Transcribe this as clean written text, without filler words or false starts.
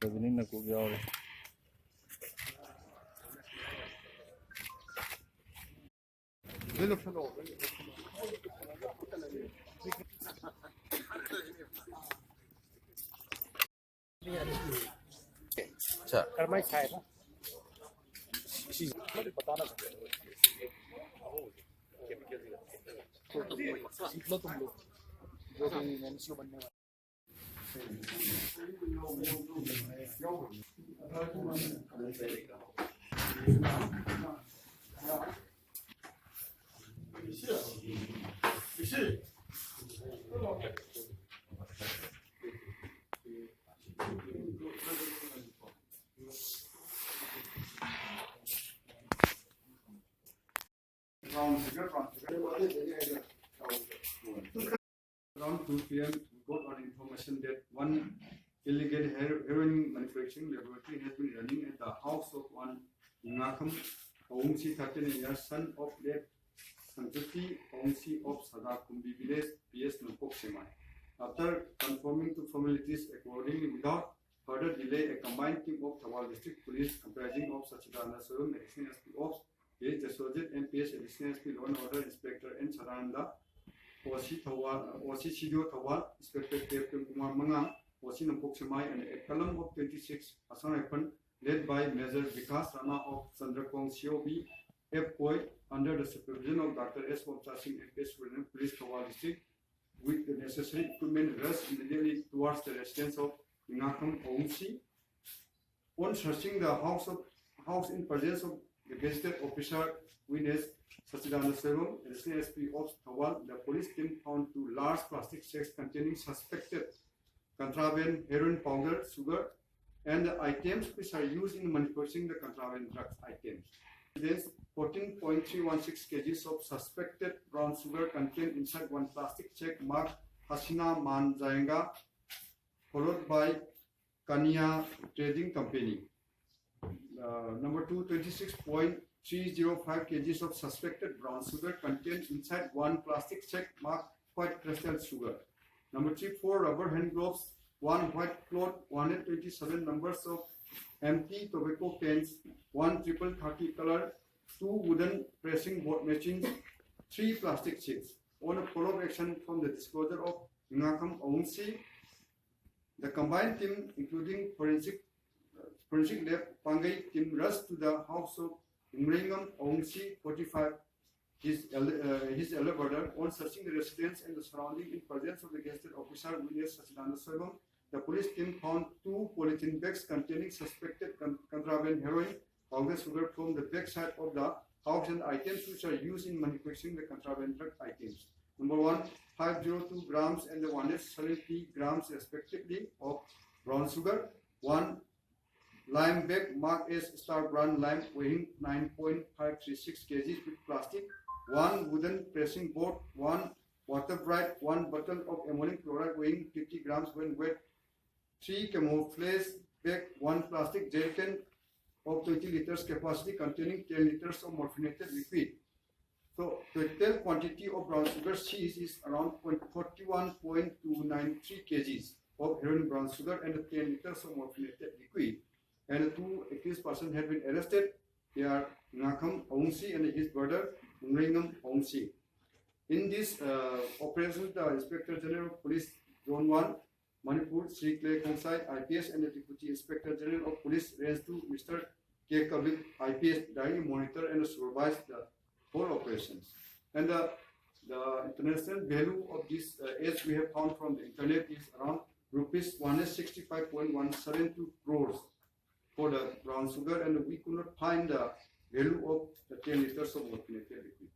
Beginning ko yaw. अच्छा कर्माई छाए ना मुझे पता ना सीख लो तुम लोग जो भी एमसीओ बनने वाले Around 2 p.m., we got an information that one illegal heroin manufacturing laboratory has been running at the house of one Ngakam Aungsi, 13 years, son of late Sanjuti Aungsi of Sadakumbi village, PS Nupok Semai. After conforming to formalities accordingly, without further delay, a combined team of Thawal District Police comprising of Sachidana Sorum, Additional SP of P.H. Jasojit, MPS Additional SP Law and Order Inspector N. Saranda, OC Sidio Thawal, Inspector Captain Kumar Manga, OC Nampok Semai, and a column of 26 Assam Rifle led by Major Vikas Rana of Chandrakong COB F. Koi under the supervision of Dr. S. Wamsa Singh, MPS Police Thawal District, with the necessary equipment rushed immediately towards the residence of Ngakam Aungsi. On searching the house in presence of the gazetted officer witness Sachidana Selvam, Additional SP of Thawal, the police team found 2 large plastic sacks containing suspected contraband heroin powder, sugar, and the items which are used in manufacturing the contraband drugs items. There's 14.316 kgs of suspected brown sugar contained inside one plastic check marked Hasina Man Jayenga, followed by Kania Trading Company. Number 2, 26.305 kgs of suspected brown sugar contained inside one plastic check marked white crystal sugar. Number 3, 4 rubber hand gloves, 1 white cloth, 127 numbers of empty tobacco cans, 1 triple 30 color, 2 wooden pressing board machines, 3 plastic sheets. On a follow-up action from the disclosure of Ngakam Aungsi, the combined team, including forensic lab Pangai team, rushed to the house of Ngringam Aungsi, 45, his elder brother. On searching the residence and the surrounding in presence of the gazetted officer witness Sachidana Selvam, the police team found 2 polythene bags containing suspected contraband heroin, powder sugar from the backside of the house and items which are used in manufacturing the contraband drug items. Number 1, 502 grams and the 170 grams respectively of brown sugar, 1 lime bag marked as Star brand lime weighing 9.536 kg with plastic, 1 wooden pressing board, 1 water bright, 1 bottle of ammonium chloride weighing 50 grams when wet, 3 camouflage bag, 1 plastic jerrycan of 20 liters capacity containing 10 liters of morphinated liquid. So total quantity of brown sugar seized is around 41.293 kgs of heroin brown sugar and 10 liters of morphinated liquid. And 2 accused persons have been arrested. They are Ngakam Aungsi and his brother Ngringam Aungsi. In this operation, the Inspector General of Police Zone 1, Manipur, Sri Clay Kongsai, IPS, and the Deputy Inspector General of Police Range 2, Mr. K. Kavit, IPS, daily monitor and supervise the whole operations. And the international value of this, as we have found from the internet, is around rupees 165.172 crores for the brown sugar, and we could not find the value of the 10 liters of morphinated liquid.